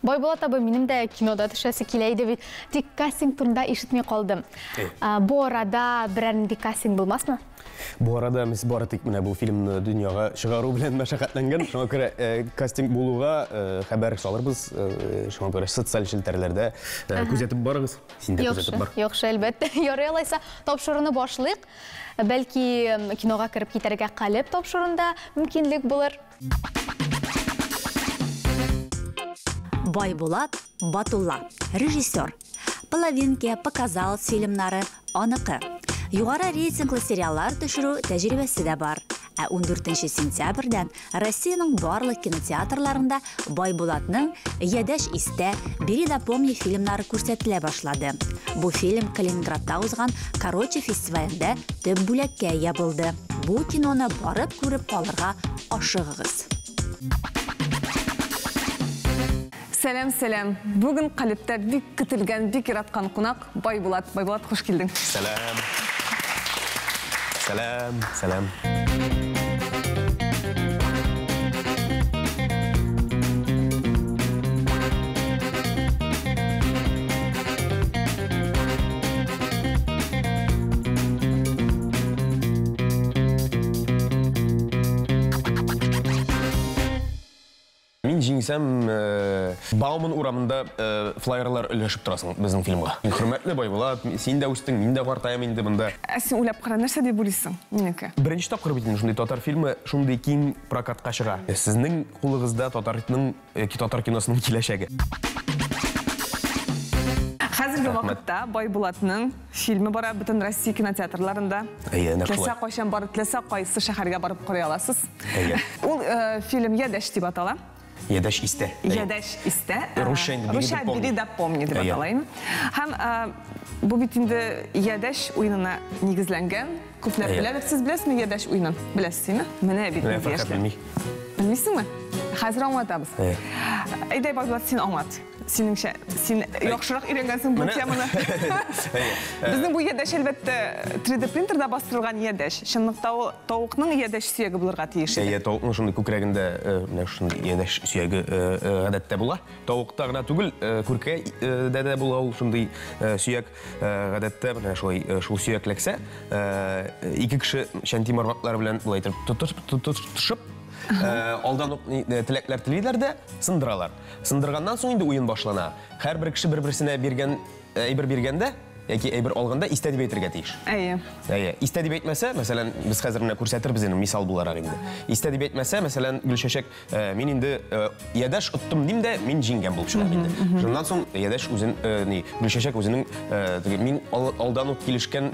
Бой болот абы минем де кинода төшәсе киләйде бит. Тик кастинг турында ишетмей калдым. Бу арада берәр кастинг булмасмы? Бу арада без бары тик менә бу фильмны дөньяга чыгару белән мәшәкатьләнгән. Шуңа күрә кастинг булуга хәбәр салырбыз. Шуңа күрә социаль челтәрләрдә күзәтеп барыгыз. Син дә күзәтеп бар. Яхшы, әлбәттә. Ярый алайса, тапшыруны башлыйк. Бәлки кинога кереп китәргә калып тапшырында мөмкинлек булыр. Байбулат Батулла, режиссер. Половинки, показалось фильмнары, аныкы. Югары рейтинглы сериаллар төшерү тәҗрибәсе дә бар. 14 сентябрьдән Россиянең барлык кинотеатрларында Байбулатның «Ядәш истә, бери да помни» фильмнары күрсәтелә башлады. Бу фильм Калининградта узган Короче фестивалендә төп бүләккә ия булды. Бу киноны барып күреп калырга ашыгыгыз. Сәлем. Бүген калиптә бик көтелгән, бик яраткан кунак Байбулат. Байбулат, хош килдең. Сәлам. Мин җиңсәм, Бауман урамында флайерлар өләшеп торасың безнең фильмга. Хөрмәтле Байбулат, син дә үстең, мин дә картаям инде монда. Син уйлап кара, нәрсә дип уйлыйсың минеке? Беренче тапкыр бит шундый татар фильмы, шундый киң прокатка чыга. Сезнең кулыгызда татар киносының киләчәге. Хәзерге вакытта Байбулатның фильмы бара бөтен Россия кинотеатрларында. Теләсә кайчан барып, теләсә кайсы шәһәргә барып карый аласыз. Ул фильм «Ядәш» дип атала. Ядәш истә. Русча «Бери да помни» дип атала. Һәм бу бит инде «Ядәш» уенына нигезләнгән. Күпләр беләләр, сез беләсезме «Ядәш» уенын? Беләсезме? Менә бит инде. Белмисеңме? Хәзер аңлатабыз. Әйдә Байбулат, син аңлат. Син яхшырак өйрәнгәнсең бу теманы. Безнең бу «Ядәш» әлбәттә 3D принтерда бастырылган «Ядәш». Чынлыкта ул тавыкның «Ядәш» сөяге булырга тиеш. Тавыкның шундый күкрәгендә менә шундый «Ядәш» сөяге гадәттә була. Тавыкта гына түгел, күркәдә дә була ул шундый сөяк гадәттә, менә шул сөякләксә, ике кеше шәнти маргаклар белән булай тотышып алдан теләкләр телиләр дә сындыралар. Сындырганнан соң инде уен башлана. Һәрбер кеше бер-берсенә биргән әйбер биргәндә, яки әйбер алганда истә дип әйтергә тиеш. Истә дип әйтмәсә, мәсәлән, без хәзер менә күрсәтербез инде мисал буларак инде. Истә дип әйтмәсә, мәсәлән, Гөлчәчәк, мин инде «Ядәш» оттым дим дә, мин җиңгән булып чыгам инде. Шуннан соң «Ядәш» үзен, Гөлчәчәк үзенең мин алдан ук килешкән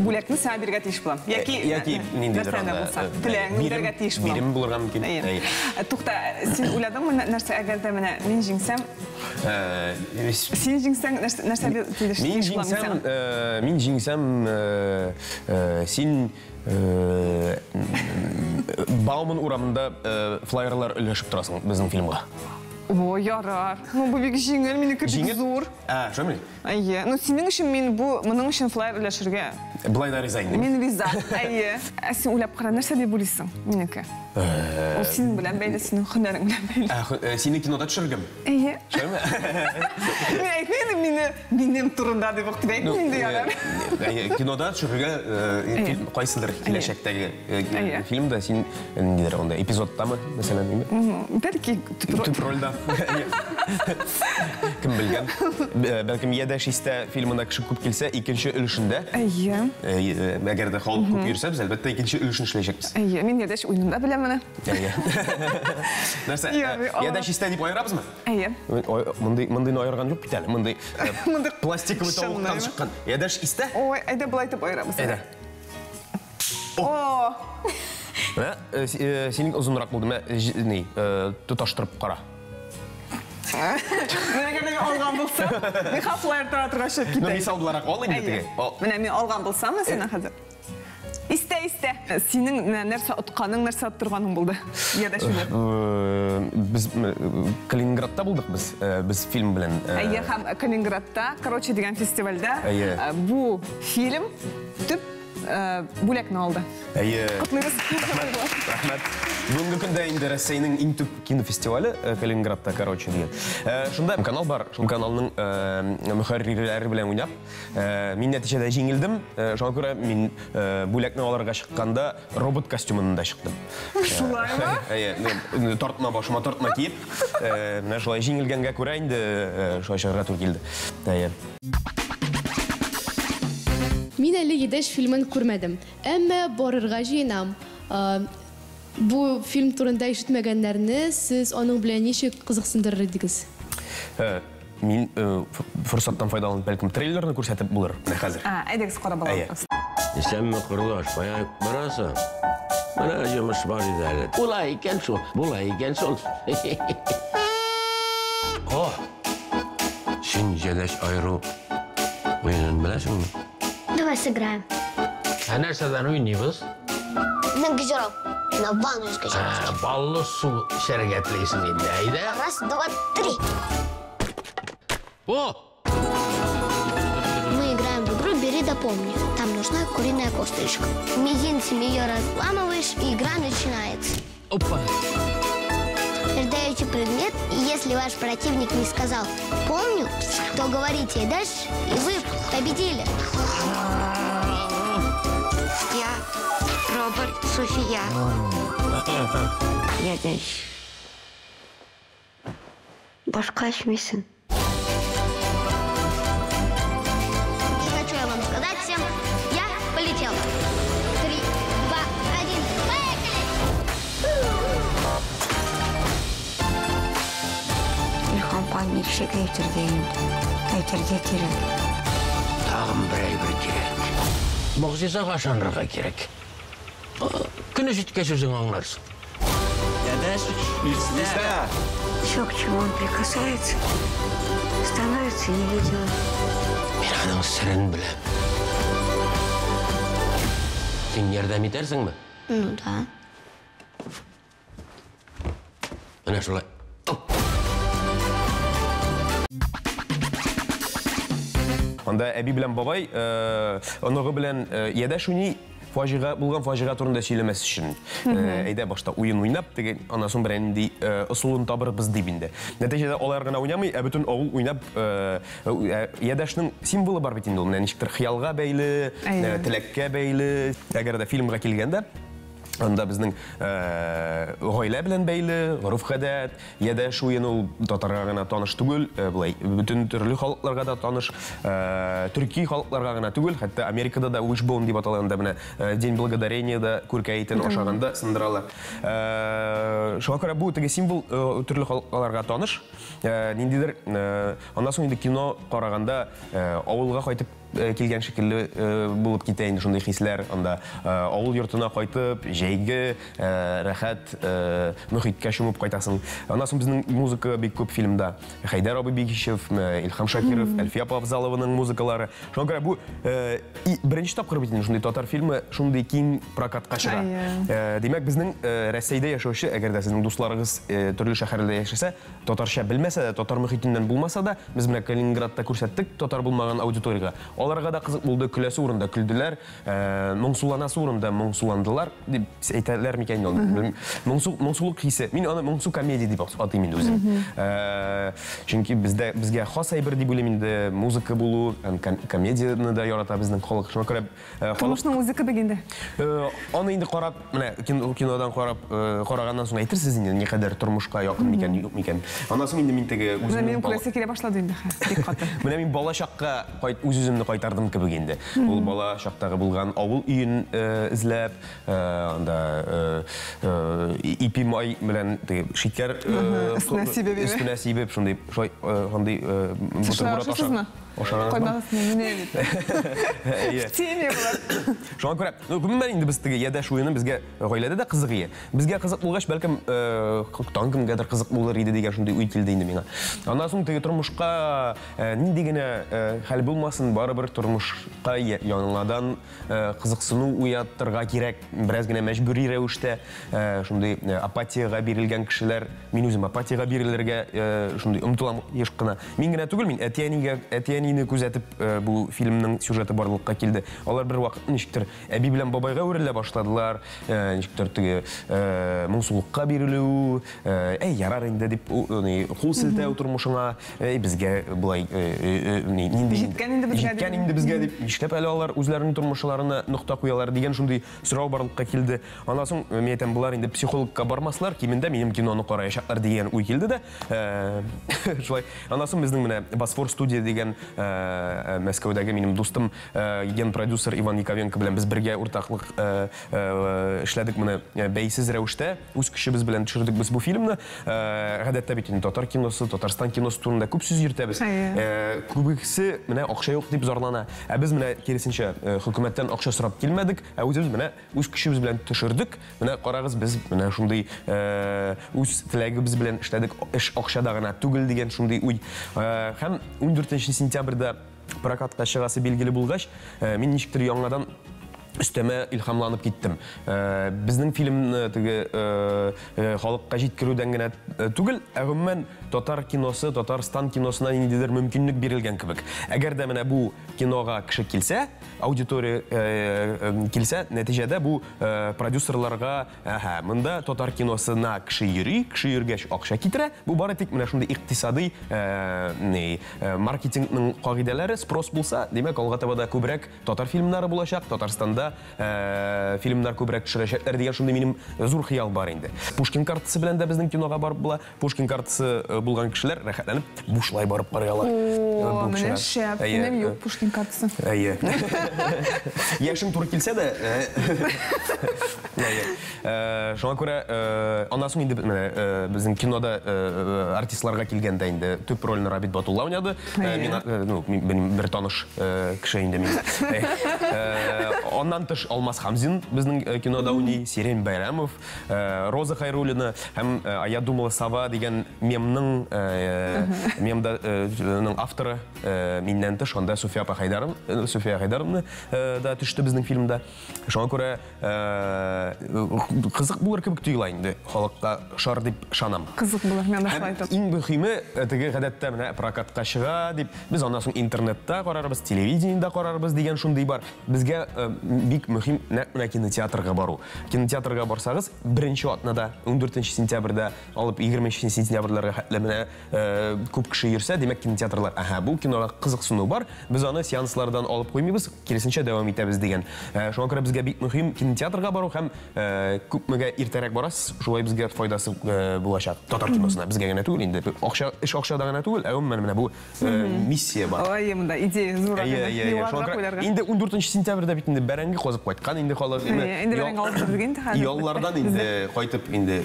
бүләкне сәңа бирергә тиеш булам. Яки ниндидер бирергә тиеш булам. Бирем булырга мөмкин. Тукта, син уйладыңмы нәрсә әгәр дә менә мин җиңсәм? Син җиңсәң нәрсә тиеш? Мин җиңсәм, син Бауман урамында флайерлар өләшеп торасың безнең фильмга. О, ярар. Ну, бу бик җиңел, минеке бик зур. Шөмел? Ну, синең өчен мин моның өчен флайер өләшергә. Булай да риза инде. Мин риза. Син уйлап кара, нәрсә дип уйлыйсың минеке? Ул синең белән бәйле, синең һөнәрең белән бәйле. Сине кинода төшергәм. Шөмел? Мин әйтмәдем минем турында дип әйтеп инде ярар. Кинода төшергә кайсыдыр киләчәктәге фильмда син ниндидер анда эпизодтамы, мәсәлән, бәлки төп рольдә. Кем белгән? Бәлки «Ядәш» истә фильмына кеше күп килсә, икенче өлешендә. Әгәр дә халык күп йөрсә, без әлбәттә икенче өлешен эшләячәкбез. Мин «Ядәш» уенында беләм менә. Нәрсә? «Ядәш» истә дип аерабызмы? Мондый аерган юк бит әле. Мондый пластиковый тавыктан чыккан. «Ядәш» истә? Ой, әйдә булай итеп аерабыз. Әйдә. Синең озынрак булды. Тоташтырып кара. Менә алган булсам, мин хафлар таратырга чыгып китәм. Мисал буларак ал инде теге. Менә мин алган булсам, син хәзер. Истә. Синең нәрсә отканың, нәрсә оттырганың булды? «Ядәш» уйнап. Без Калининградта булдык без фильм белән. Һәм Калининградта, короче дигән фестивальдә бу фильм төп бүләкне алды. Құтлыйбыз. Рахмет. Бүгінгі күнде енді Россияның Интуб кинофестивалі Калининградта, короче, деген. Шында канал бар, шын каналның мұхаррирлері білен ойнап. Мен нәтижеде жеңілдім. Шоңа көре мен бүләкне оларға шыққанда робот костюмында шықтым. Шулай ма? Тортма башыма тортма киіп. Шулай жеңілгенге көре енді шулай шығырға тур келді. Мен әлі едәш фильмін көрмәдім. Әмі барырға жиынам. Бұл фильм турында ишетмәгәннәрне сіз оның белән ничек кызыксындырыр идегез? Мин форсаттан файдаланып бәлкем трейлерны күрсәтеп булыр хәзер. Әйдәгез карап алабыз. Исәнме кырлаш, баягы барасы. Менә җимеш бар иде әле. Булай икән шул, булай икән шул. О! Син җәләш айру. Уйнын беләсеңме? Давай сыграем. Ә нәрсәдән уйныйбыз? На газировку. На ванну скачать. Баллы су шәрәгәтлейсің инде, әйдә? Раз, два, три. О! Мы играем в игру «Бери да помни». Там нужна куриная косточка. Мизинцем ее разламываешь, и игра начинается. Опа! Даете предмет, и если ваш противник не сказал «помню», то говорите дальше, и вы победили. Я Роберт София. Я здесь. Башка смесен. И хочу я вам сказать всем, я полетела. 3, 2, 1, поехали! İlham palmirşe kaytırdayım. Kaytırda terek. Tağım bir керек. Мұғзиза қашанырға керек. Күні жеткеш өзің аңларсың. Все, к чему он прикасается, становится невидимым. Мен аның сірін білем. Сен ярдам етерсің бі? Ну да. Міне солай. Анда әби белән бабай, онығы белән ядәш уйный, булган фажига турында сөйләмәс өчен. Әйдә башта уен уйнап, деген анасын берәнди ысулын табырбыз дип инде. Нәтиҗәдә алар гына уйнамый, бөтен авыл уйнап, ядәшнең символы бар бит инде ул. Ничектер хыялга бәйле, теләккә бәйле. Әгәр дә фильмга килгәндә анда безнең гаилә белән бәйле, гореф-гадәт, ядәш уен ул татарга гына таныш түгел, булай бөтен төрле халыкларга да таныш, төрки халыкларга гына түгел, хәтта Америкада да Wishbone дип аталганда менә День благодарения да күркәйтен ашаганда сындыралар. Шуңа күрә бу теге символ төрле халыкларга таныш. Ниндидер аннан соң инде кино караганда авылга кайтып килгән шикелле булып китә инде шундый хисләр. Анда авыл йортына кайтып, җәйге, рәхәт мөхиткә чумып кайтасың. Аннан соң безнең музыка бик күп фильмда. Хайдар Абыбекишев, Илхам Шакиров, Әлфия Павзалованың музыкалары. Шуңа күрә бу беренче тапкыр бит инде шундый татар фильмы шундый киң прокатка чыга. Димәк, безнең Россиядә яшәүче, әгәр дә сезнең дусларыгыз төрле шәһәрләрдә яшәсә, татарча белмәсә дә, татар мөхитеннән булмаса да, без менә Калининградта күрсәттек татар булмаган аудиториягә. Аларга да кызык булды, көләсе урында көлделәр, моңсуланасы урында моңсуландылар дип әйтәләр микән ул? Моңсулык хисе. Мин аны моңсу комедия дип атыйм инде үзем. Чөнки безгә хас әйбер дип уйлыйм инде, музыка булу, комедияны да ярата безнең халык. Шуңа күрә Тормышның музыка дигәндә. Аны инде карап, менә кинодан караганнан соң әйтерсез инде никадәр тормышка якын микән, юк микән. Аннан соң инде мин теге үземнең күрәсе килә башлады инде хәзер бик каты. Менә мин бала чакка үз-үземне кайтардым кебек инде. Ул бала чактагы булган авыл өен эзләп, анда ипи май белән шикәр өстенә сибеп, шундый бутерброд ашаган. Кайнасың менә бит. Теме булар. Шуңа күрә, гомумән инде без теге ядәш уены безгә гаиләдә дә кызык ие. Безгә кызык булгач, бәлкем кемгәдер кызык булыр иде дигән шундый уй килде инде миңа. Аннан соң теге тормышка нинди генә хәл булмасын, барыбер тормышка яңадан кызыксыну уяттырга кирәк. Бераз генә мәҗбүри рәвештә шундый апатияга бирелгән кешеләр, мин үзем апатияга бирелергә шундый омтылам еш кына. Мин генә түгел, мин әтиәнигә ине күзәтеп бу фильмның сюжеты барлыкка килде. Алар бер вакыт ничектер әби белән бабайга үрелә башладылар. Ничектер теге моңсулыкка бирелү, ярар инде дип кул селтәү тормышыңа, безгә булай җиткән инде безгә дип нишләп әле алар үзләренең тормышларына нокта куялар дигән шундый сорау барлыкка килде. Аннан соң мен әйтәм, булар инде психологка бармаслар, кимендә минем киноны караячаклар дигән уй килде дә. Шулай. Аннан соң безнең менә Босфор студия дигән Мәскәүдәге минем дустым ген-продюсер Иван Яковенко белән без бергә уртаклык эшләдек менә бәйсез рәвештә. Үз көчебез белән төшердек без бу фильмны. Гадәттә бит татар киносы, Татарстан киносы турында күп сүз йөртәбез. Күбесе менә акча юк дип зарлана. Без менә киресенчә хөкүмәттән акча сорап килмәдек, үзебез менә үз көчебез белән төшердек. Менә карагыз, без менә шундый үз теләгебез белән эшләдек, эш акчада гына түгел дигән шундый уй. Һәм 14 сентябрьдә прокатка чыгасы билгеле булгач, мин ничектер яңадан өстәмә илһамланып киттем. Безнең фильмны теге халыкка җиткерүдән генә түгел, гомумән татар киносы, Татарстан киносына ниндидер мөмкинлек бирелгән кебек. Әгәр дә менә бу кинога кеше килсә, аудитория килсә, нәтиҗәдә бу продюсерларга, монда татар киносына кеше йөри, кеше йөргәч акча китерә. Бу бары тик менә шундый икътисади маркетингның кагыйдәләре, спрос булса, димәк, алга таба да күбрәк татар фильмнары булачак, Татарстанда фильмнар күбрәк төшерәчәкләр дигән шундый минем зур хыял бар инде. Пушкин картасы белән дә безнең кинога барып була. Пушкин картасы булган кешеләр рәхәтләнеп бушлай барып карыйлар. Менә шәп, минем юк Пушкин картасы. Яшем туры килсә дә. Шуңа күрә, аннан соң инде безнең кинода артистларга килгәндә инде төп рольне Рабит Батулла уйнады. Мин бер таныш кеше инде мин. Оннан тыш Алмаз Хамзин безнең кинода уйный, Сирен Байрамов, Роза Хайруллина һәм Я думала сова дигән мемның авторы миннән тыш анда Суфия Хайдаровна да төште безнең фильмда. Шуңа күрә кызык булыр кебек тоела инде, халыкка шар дип шанам. Кызык булыр, мен дә шулай итеп. Иң мөһиме теге гадәттә менә прокатка чыга дип, без аннан соң интернетта карарбыз, телевидениедә карарбыз дигән шундый бар. Безгә бик мөһим менә кинотеатрга бару. Кинотеатрга барсагыз, беренче атнада 14 сентябрьдә алып 20 сентябрьләргә хәтле менә күп кеше йөрсә, димәк кинотеатрлар, бу кинога кызыксыну бар. Без аны сеанслардан алып куймыйбыз, киресенчә дәвам итәбез дигән. Шуңа күрә безгә бик мөһим кинотеатрга бару һәм күпмегә иртәрәк барасыз, шулай безгә файдасы булачак. Татар киносына безгә генә түгел инде. Акчада гына түгел, менә бу миссия бар. Ой, монда идея зур. Инде 14 сентябрьдә бит инде бәрәңге казып кайткан, инде халык яллардан инде кайтып инде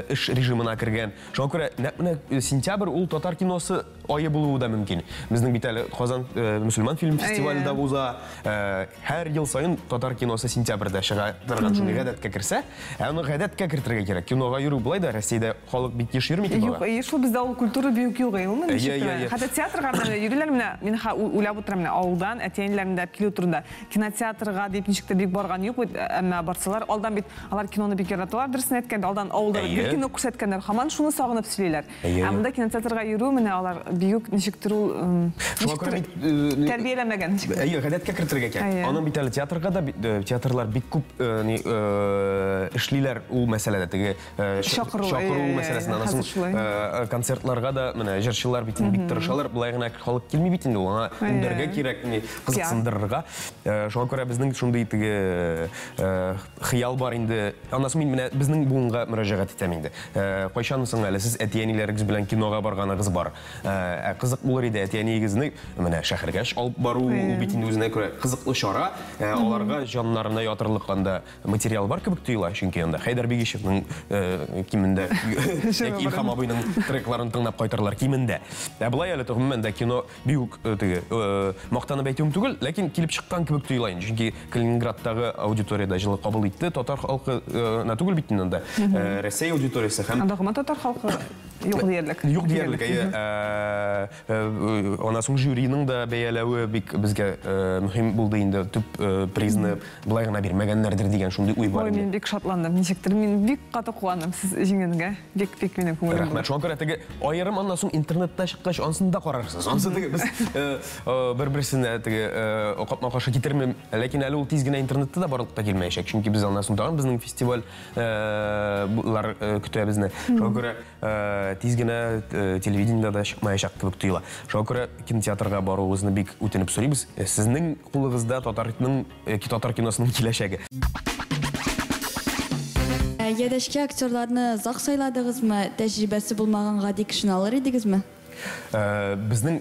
эш режимына кергән. Шуңа күрә менә сентябрь ул татар киносы айы булуы да мөмкин. Безнең бит әле Казан мөселман фильм фестивалендә уза. Һәр ел сайын татар киносы сентябрьдә чыга торган шундый гадәткә керсә, аны гадәткә кертергә кирәк. Кинога йөрү булай да Россиядә халык бик еш йөрми кинога. Юк, шул бездә ул культура бик юк инде. Хәтта театрга йөриләр менә, мин уйлап утырам менә авылдан, әтиәннәрендә килү турында. Кинотеатрга дип ничектә бик барган юк, әмма барсалар, алдан бит алар киноны бик яраталар, дөресен әйткәндә, алдан авылда бер кино күрсәткәннәр, һаман шуны сагынып сөйлиләр. Монда кинотеатрга йөрү менә алар бик ничектер ул тәрбияләмәгән. Гадәткә кертергә кирәк. Аның бит әле театрга да театрлар бик күп эшлиләр ул мәсьәләдә, теге чакыру мәсьәләсенә, концертларга да менә җырчылар бит бик тырышалар, булай гына халык килми бит инде, аңа үндәргә кирәк, кызыксындырырга. Шуңа күрә безнең шундый теге хыял бар инде. Аннан соң мин менә безнең буынга мөрәҗәгать итәм инде. Кайчан соң әле сез әтиәниләрегез белән кинога барганыгыз бар. Кызык булыр иде әтиәнигезне менә шәһәргә алып бару, бит инде үзенә күрә кызыклы чара. Аларга җаннарына ятырлык анда материал бар кебек тоела, чөнки анда Хәйдәр Бигишевнең кимендә Илһам абыйның трекларын тыңлап кайтырлар кимендә. Булай әле гомумән дә кино бик теге мактанып әйтүем түгел, ләкин килеп чыккан кебек тоела инде. Чөнки чөнки Калининградтагы аудиторияда жылы кабул итте. Татар халкы түгел бит инде. Россия аудиториясы һәм Андагы татар халкы юк диярлек. Юк диярлек. Ана соң жюриның да бәяләве бик безгә мөһим булды инде. Төп призны булай гына бирмәгәннәрдер дигән шундый уй бар. Мин бик шатландым. Ничектер мин бик каты куандым сез җиңгәнгә. Бик минем күңелем. Рәхмәт. Шуңа күрә теге аерым аннан соң интернетта чыккач ансын да карарсыз. Ансы теге без бер-берсенә теге капма-каршы китермим. Ләкин әле ул тиз генә интернетта да барлыкка килмәячәк. Чөнки без аннан соң тагын безнең фестиваль булар көтә безне. Шуңа күрә тиз генә телевидениедә да чыкмаячак кебек тоела. Шуңа күрә кинотеатрга баруыгызны бик үтенеп сорыйбыз. Сезнең кулыгызда татар киносының киләчәге. Ядәшкә актерларны зак сайладыгызмы? Тәҗрибәсе булмаган гади кешене алыр идегезме? Безнең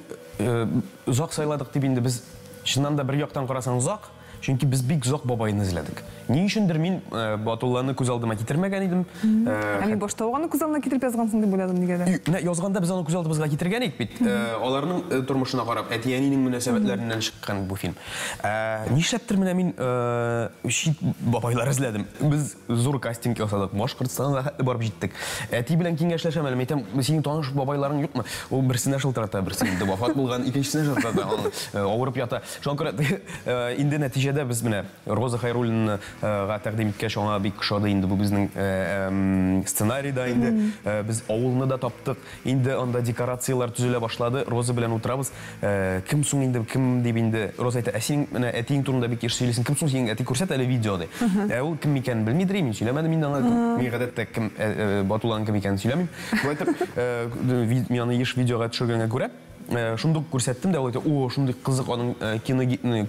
зак сайладык дип инде без чыннан да бер яктан карасаң зак, чөнки без бик зак бабайны эзләдек. Ни өчендер мин Батулланы күз алдыма китергән идем. Мин башта уганы күз алдына китереп язгансың дип уйладым нигәдә. Язганда без аны күз алдыбызга китергән идек бит. Аларның тормышына карап, әти-әнинең мөнәсәбәтләреннән чыккан бу фильм. Нишләптер менә мин шит бабайлар эзләдем. Без зур кастинг ясадык. Башкортстанга барып җиттек. Әти белән киңәшләшәм әле. Әйтәм, синең таныш бабайларың юкмы? Ул берсенә шылтырата, берсенә вафат булган, икенчесенә шылтырата, авырып ята. Шуңа күрә инде нәтиҗәдә без менә Роза Хайруллина га тәкъдим иткәч аңа бик шады инде бу безнең сценарийда инде без авылны да таптык. Инде анда декорациялар төзелә башлады. Роза белән утырабыз. Кем соң инде кем дип инде Роза әйтә, син менә әтиң турында бик еш сөйлисең. Кем соң син әти күрсәт әле видеода. Ул кем икәнен белмидер, мин сөйләмәдем инде аңа. Мин гадәттә кем Батулланың кем икәнен сөйләмим. Бу әйтеп мин аны еш видеога төшергәнгә күрә шундук күрсәттем дә, ул әйтә, о, шундый кызык аның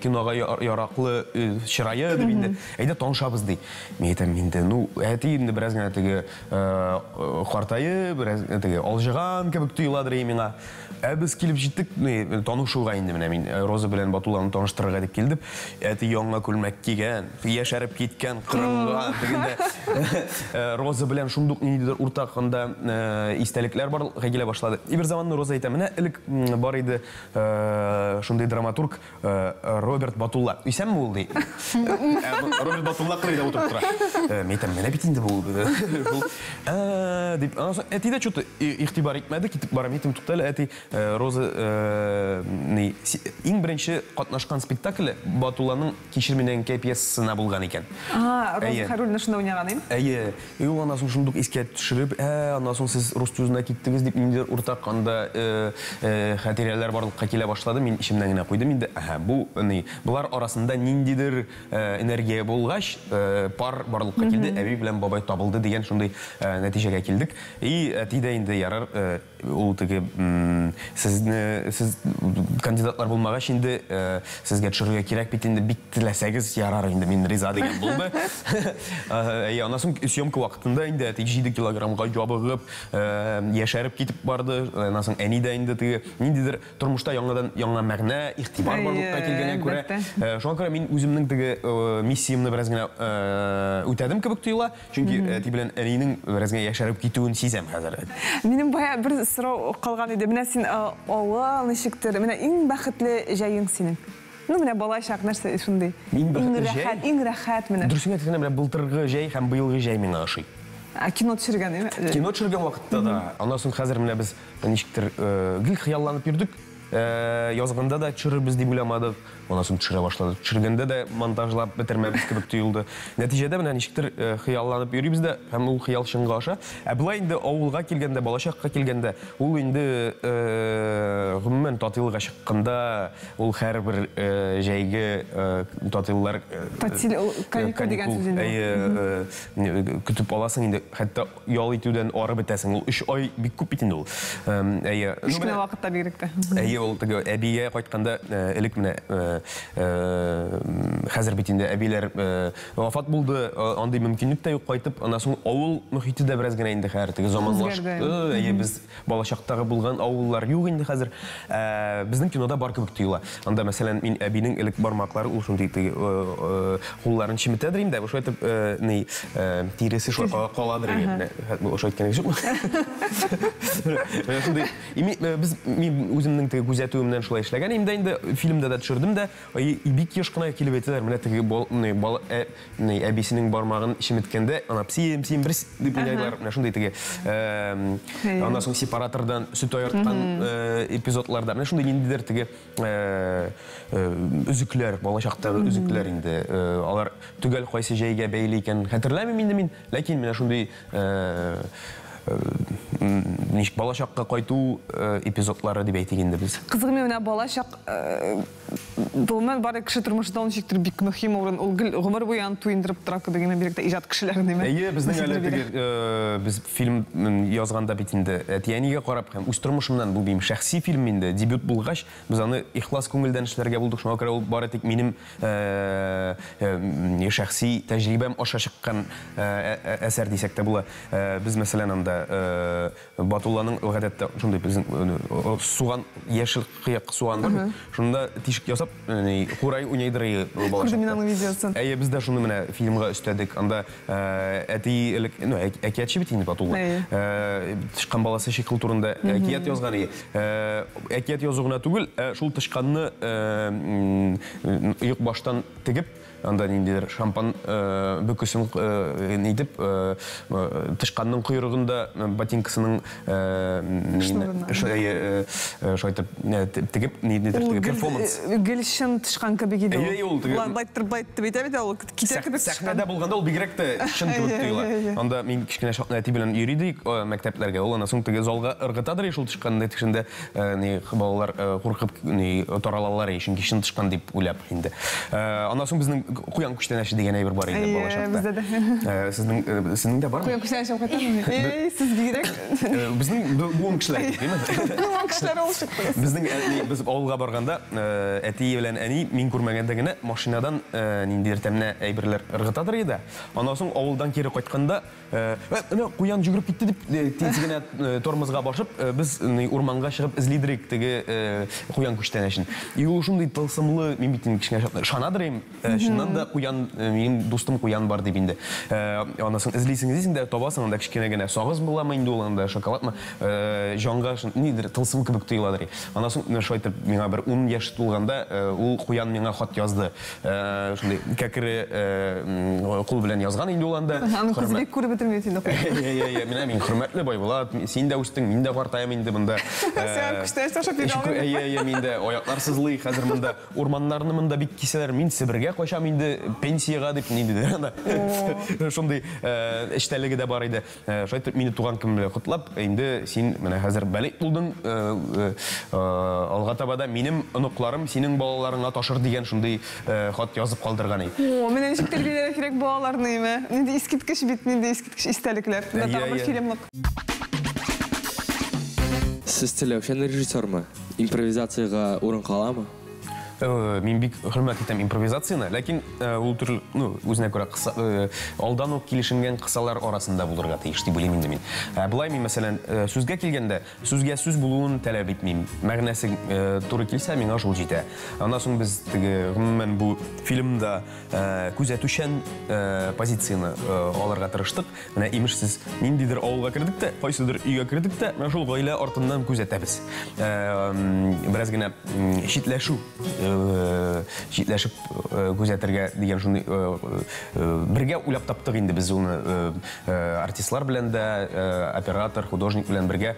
кинога яраклы чырае дип инде. Әйдә танышабыз ди. Мин әйтәм, инде, ну, әти инде бераз гына теге картайы, бераз теге алҗыган кебек тоеладыр миңа. Без килеп җиттек, танышуга инде менә мин Роза белән Батулланы таныштырырга дип килдем. Әти яңа күлмәк кигән, яшәреп киткән, кырылган дигәндә Роза белән шундук ниндидер уртак анда истәлекләр барлыкка килә башлады. Бер заманны Роза әйтә, менә элек бар иде шундый драматург Роберт Батулла. Исәнме ул ди? Роберт Батулла кырыйда утырып тора. Мен әйтәм, менә бит инде бу. Дип, әти дә чөт игътибар итмәде, китеп барам, әйтем, туктала, әти Роза иң беренче катнашкан спектакле Батулланың Кичерменән пьесасына булган икән. Роза Хайруллина шунда уйнаган иде. Әйе, ул аннан соң шундук искә төшереп, аннан соң сез рус сүзенә киттегез дип инде уртак анда хатирәләр барлыкка килә башлады. Мин ишемнән генә куйдым инде. Бу булар арасында ниндидер энергия булгач, пар барлыкка килде, әби белән бабай табылды дигән шундый нәтиҗәгә килдек. И әти дә инде ярар, ул теге сез кандидатлар булмагач инде сезгә төшерергә кирәк бит инде, бик теләсәгез ярар инде, мин риза дигән булды. Аннан соң съемка вакытында инде әти 7 килограммга ябыгып, яшәреп китеп барды. Аннан соң әни дә инде теге ниндидер тормышта яңа мәгънә, игътибар барлыкка килгәнә күрә. Шуңа күрә мин үземнең теге миссиямны бераз гына үтәдем кебек тоела, чөнки әти белән әнинең бераз гына яшәреп китүен сизәм хәзер. Минем бая бер сорау калган иде. Менә син авыл ничектер, менә иң бәхетле җаең синең. Ну, менә бала чак нәрсә шундый. Иң рәхәт менә. Дөресен әйткәндә, менә былтыргы җәй һәм быелгы җәй миңа ошый. Кино төшергән, име? Кино төшергән вакытта да. Аннан соң хәзер менә без ничектер гел хыялланып йөрдек. Язганда да төшерербез дип уйламадык. Аннан соң төшерә башладык. Төшергәндә дә монтажлап бетермәбез кебек тоелды. Нәтиҗәдә менә ничектер хыялланып йөрибез дә, һәм ул хыял чынга аша. Булай инде авылга килгәндә, балачакка килгәндә, ул инде гомумән татыйлыга чыкканда, ул һәрбер җәйге татыйлар каникул дигән сүз инде. Көтеп аласың инде, хәтта ял итүдән арып бетәсең. Ул 3 ай бик күп бит инде ул. Үч кенә вакытта бигрәк тә. Ул теге әбигә кайтканда элек менә хәзер бит инде әбиләр вафат булды, андый мөмкинлек тә юк, кайтып, аннан соң авыл мөхите дә бераз гына инде хәзер теге заманлашты. Без балачактагы булган авыллар юк инде хәзер. Безнең кинода бар кебек тоела. Анда мәсәлән мин әбинең элек бармаклары ул шундый теге кулларын чиметәдер инде, ошо әйтеп тиресе шулай каладыр инде. Ошо әйткәнегез юкмы? Без мин үземнең теге күзәтүемнән шулай эшләгән. Инде фильмда да төшердем дә, бик еш кына килеп әйтәләр. Менә теге әбисенең бармагын чиметкәндә, ана псим бер дип уйлайлар. Менә шундый теге аннан соң сепаратордан сөт айырткан эпизодларда. Менә шундый ниндидер теге үзекләр, балачактагы үзекләр инде. Алар түгел кайсы җәйгә бәйле икән хәтерләмим инде мин, ләкин менә шундый ничек балачакка кайту эпизодлары дип әйтик инде без. Кызыгы менә балачак булман бары кеше тормышта ничектер бик мөһим урын, ул гомер буе аны туендырып тора дигән биректә иҗат кешеләр диме. Безнең әле теге без фильм язганда бит инде әтиянигә карап һәм үз тормышымнан бу бим шәхси фильм инде, дебют булгач, без аны ихлас күңелдән эшләргә булдык. Шуңа күрә ул бары тик минем шәхси тәҗрибәм аша чыккан әсәр дисәк тә була. Без мәсәлән анда Батулланың гадәттә шундый безнең суган яшел кыяк суган бар. Шунда тишек ясап, курай уйнайдыры балачакта. Күрдем мин аны видеосын. Без дә шуны менә фильмга өстәдек. Анда әти әкиятчы бит инде Батулла. Тышкан баласы шикыл турында әкият язган иде. Әкият язуына түгел, шул тышканны юк баштан тегеп, анда ниндидер шампан бөкесен нидеп тышканның койрыгында ботинкасының шайтып тегеп ниндидер перформанс. Гелшин тышкан кебек иде. Байттыр бит ул китә кебек. Сәхнәдә булганда ул бигрәк тә шын кебек тоела. Анда мин кичкенә әти белән йөридек мәктәпләргә. Ул аннан соң теге залга ыргытадыр шул тышканны тишендә балалар куркып таралалар өчен кичен тышкан дип уйлап инде. Аннан соң безнең Куян күчтәнәше дигән әйбер бар иде балачакта. Сезнең дә бармы? Куян күчтәнәше кайтамы? Сез бигрәк. Безнең буын кешеләр, диме? Буын кешеләр ул чыкты. Без авылга барганда, әти белән әни мин күрмәгәндә генә машинадан ниндидер тәмле әйберләр ыргытадыр иде. Аннан соң авылдан кире кайтканда, менә куян жүгереп китте дип тиз генә тормозга башып, без урманга чыгып излидерик теге куян күчтәнәшен. Ул шундый тылсымлы, мин бит кичкенә шанадыр им, шуннан да куян, минем дустым куян бар дип инде. Аннан соң излисең дә табасың, анда кичкенә генә сагыз буламы инде ул анда шоколадмы, җанга нидер тылсым кебек тоеладыр. Аннан соң шайтып миңа бер 10 яшь тулганда ул куян миңа хат язды. Шундый кәкре кул белән язган инде ул анда. Аны кызык күреп бетермәйсең инде. Мин хөрмәтле Байбулат, син дә үстең, мин дә картаям инде монда. Син күчтәш ташып бирәм. Мин дә аяклар сызлый, хәзер монда урманнарны монда бик кисәләр. Мин Себергә качам инде пенсияга дип ниндидер анда. Шундый эштәлеге дә бар иде. Шайтып мине туган көн белән котлап, инде син менә хәзер бәлик булдың, алга табада минем оныкларым синең балаларыңа ташыр дигән шундый хат язып калдырган иде. Менә ничек тәрбияләргә кирәк балаларны, нинди искиткеч бит, нинди искиткеч истәлекләр. Тагы фильмлык. Сез теләүчән режиссермы? Импровизацияга урын каламы? Мин бик хөрмәт итәм импровизацияны, ләкин ул төрле, үзенә күрә алдан ук килешенгән кысалар арасында булырга тиеш дип уйлыйм инде мин. Булай мин мәсәлән сүзгә килгәндә, сүзгә сүз булуын таләп итмим. Мәгънәсе туры килсә, миңа шул җитә. Аннан соң без теге гомумән бу фильмда күзәтүчән позицияны алырга тырыштык. Менә имешсез ниндидер авылга кирдек тә, кайсыдыр өйгә кирдек тә, менә шул гаилә артыннан күзәтәбез. Бераз генә читләшү җитләшеп күзәтергә дигән шундый бергә уйлап таптык инде без уны артистлар белән дә, оператор, художник белән бергә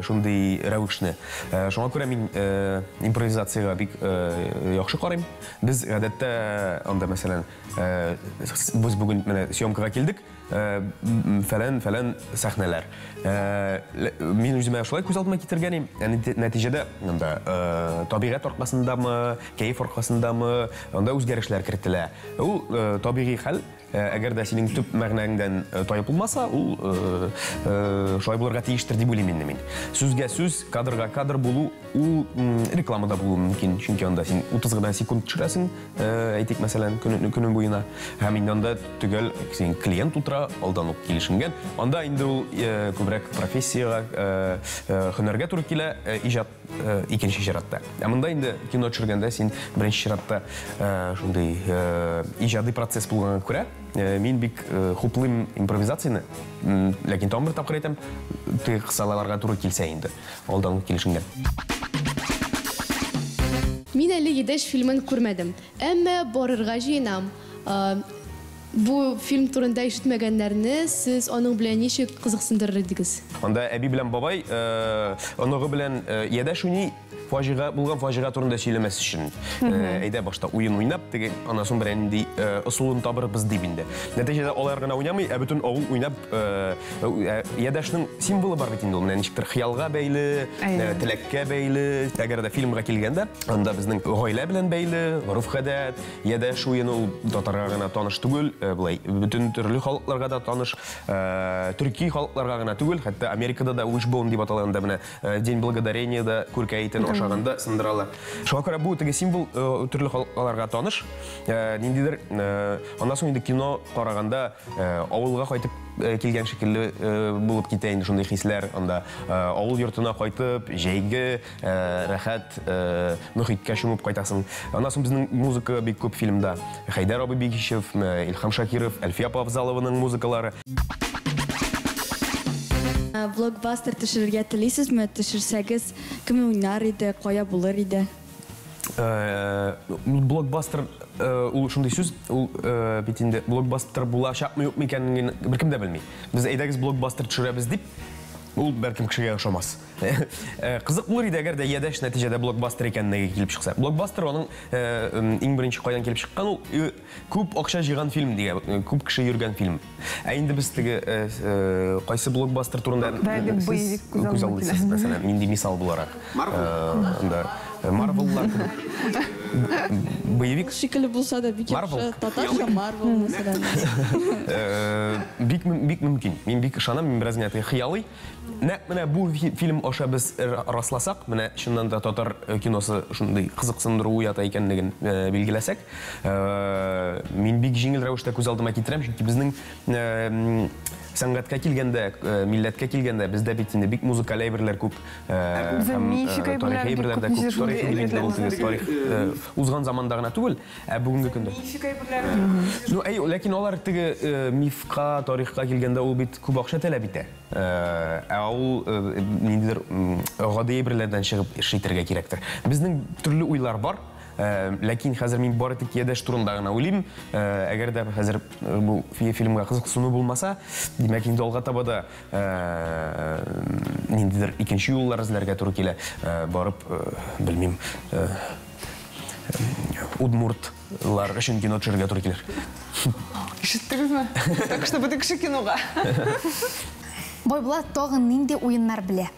шундый рәвешне. Шуңа күрә мин импровизациягә бик яхшы карыйм. Без гадәттә анда мәсәлән без бүген менә съемкага килдек. Фәлән сәхнәләр. Мин үземә шулай күз алдыма китергәнем. Нәтиҗәдә анда табигать аркасындамы, кәеф аркасындамы, анда үзгәрешләр кертелә. Ул табигый хәл. Әгәр дә синең төп мәгънәңдән таеп булмаса, ул шулай булырга тиештер дип уйлыйм инде мин. Сүзгә сүз, кадрга кадр булу, ул рекламада булу мөмкин, чөнки анда син 30 гына секунд төшерәсең, әйтик мәсәлән, көнен буена, һәм инде анда түгел син клиент утыра, алдан ук килешенгән. Анда инде ул күбрәк профессиягә, һөнәргә туры килә, иҗат икенче чиратта. Монда инде кино төшергәндә син беренче чиратта шундый иҗади процесс булганга күрә, мин бик хуплыйм импровизацияны, ләкин тагын бер тапкыр әйтәм, теге кысаларга туры килсә инде, алдан килешенгән. Мин әле едәш фильмын күрмәдем. Әмма барырга җыенам. Бу фильм турында ишетмәгәннәрне сез аның белән ничек кызыксындырыр идегез? Анда әби белән бабай оныгы белән ядәш уйный, булган фаҗига турында сөйләмәс өчен. Әйдә башта уен уйнап, теге анасын белән инде ысулын табырбыз дип инде. Нәтиҗәдә алар гына уйнамый, бөтен авыл уйнап, ядәшнең символы бар бит инде ул. Ничектер хыялга бәйле, теләккә бәйле. Әгәр дә фильмга килгәндә, анда безнең гаилә белән бәйле, горыф-гадәт, ядәш уен ул татарга гына таныш түгел. Булай бүтән төрле халыкларга да таныш, төрки халыкларга гына түгел, хәтта Америкада да Wishbone дип аталганда менә День благодарения да күркәйтен ашаганда сындыралар. Шуңа күрә бу теге символ төрле халыкларга таныш. Ниндидер аннан соң инде кино караганда авылга кайтып килгән шикелле булып китә инде шундый хисләр. Анда авыл йортына кайтып, җәйге рәхәт мөхиткә чумып кайтасың. Аннан соң безнең музыка бик күп фильмда. Хайдар абый Бигишев, Илхам Шакиров, Әлфия Павзалованың музыкалары. Блокбастер төшерергә телисезме? Төшерсәгез, кем уйнар иде, кая булыр иде? Блокбастер ул шундый сүз, ул бит инде блокбастер булачакмы юкмы икәнен беркем дә белми. Без әйдәгез блокбастер төшерәбез дип, ул бәлкем кешегә ошамас. Кызык булыр иде әгәр дә ядәш нәтиҗәдә блокбастер икәнлеге килеп чыкса. Блокбастер аның иң беренче кайдан килеп чыккан, ул күп акча җыйган фильм дигән, күп кеше йөргән фильм. Инде без теге кайсы блокбастер турында боевик күз алдыйсыз, мәсәлән, инде мисал буларак. Марвеллар. Боевик шикелле булса да бик яхшы татарча Марвел мәсәлән. Бик мөмкин. Мин бик ышанам, мин бераз генә хыялый. Менә бу фильм аша без расласак, менә чыннан да татар киносы шундый кызыксындыру уята икәнлеген билгеләсәк, мин бик җиңел рәвештә күз алдыма китерәм, чөнки безнең сәнгатькә килгәндә, милләткә килгәндә бездә бит инде бик музыкаль әйберләр күп, тарихи әйберләр дә күп, тарих узган заманда гына түгел, бүгенге көндә. Ләкин алар теге мифка, тарихка килгәндә ул бит күп акча таләп итә. Ул ниндидер гади әйберләрдән чыгып эшләргә кирәктер. Безнең төрле уйлар бар. Ләкин хәзер мин бары тик ядәш турында гына уйлыйм. Әгәр дә хәзер бу фильмга кызыксыну булмаса, димәк инде алга таба да ниндидер икенче юллар эзләргә туры килә. Барып, белмим, удмуртлар өчен кино төшерергә туры килер. Ишеттегезме? Так что бу кеше кинога. Бойбулат тагын нинди уеннар белә?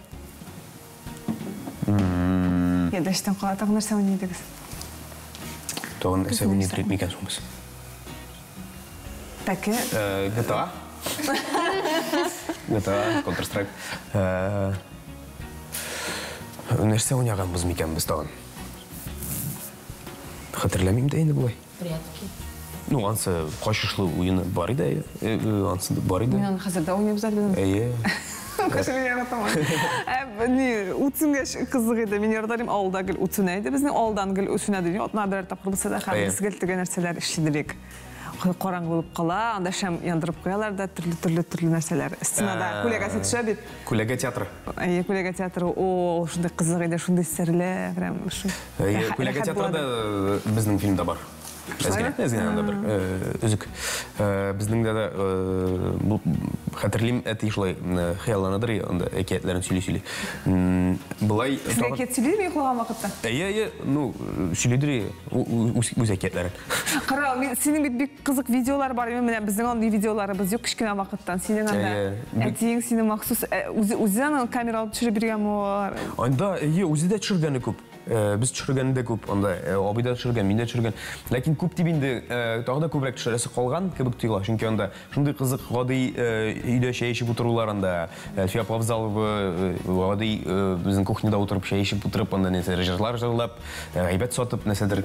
Ядәштән кала тагын нәрсә уйныйдыгыз? Тагын нәрсә уйныйдыр микән соң без? Пәке? GTA. GTA, Counter-Strike. Нәрсә уйнаганбыз микән без тагын? Хәтерләмим дә инде булай. Прятки. Ну, ансы качышлы уены бар иде, ансы бар иде. Мин хәзер дә уйнап зәлбидем. Утсунгаш кызык иде. Мин ярдарым авылда гел утсуна иде. Безнең авылдан гел үсүнә диде. Атна бер тапкыр булса да хәзер гел нәрсәләр эшлидек. Караңгы булып кала, анда шәм яндырып куялар да төрле нәрсәләр. Стенада күләгә төшә бит. Күләгә театры. Күләгә театры. О, шундый кызык иде, шундый серле, прям шу. Күләгә театрда безнең фильмда бар. Әзгән анда бер үзек. Безнең дә хәтерлим әти шулай хыялланадыр, анда әкиятләрен сөйли. Булай әкият сөйлидер йоклаган вакытта. Ну, сөйлидер үз әкиятләрен. Кара, синең бик кызык видеолар бар, менә безнең андый видеоларыбыз юк кичкенә вакыттан. Синең анда әтиң сине махсус үзенең камера алып төшереп биргәнме? Анда үзе дә төшергәне күп. Biz төшергәндә күп, анда абый да төшергән, мин дә төшергән. Ләкин күп дип инде тагы да күбрәк төшерәсе калган кебек тоела. Чөнки анда шундый кызык гади өйдә чәй эчеп утырулар анда. Әлфия Павзалова гади безнең кухняда утырып чәй эчеп утырып, анда нәрсә режиссерлар җырлап, гайбәт сатып нәрсәдер.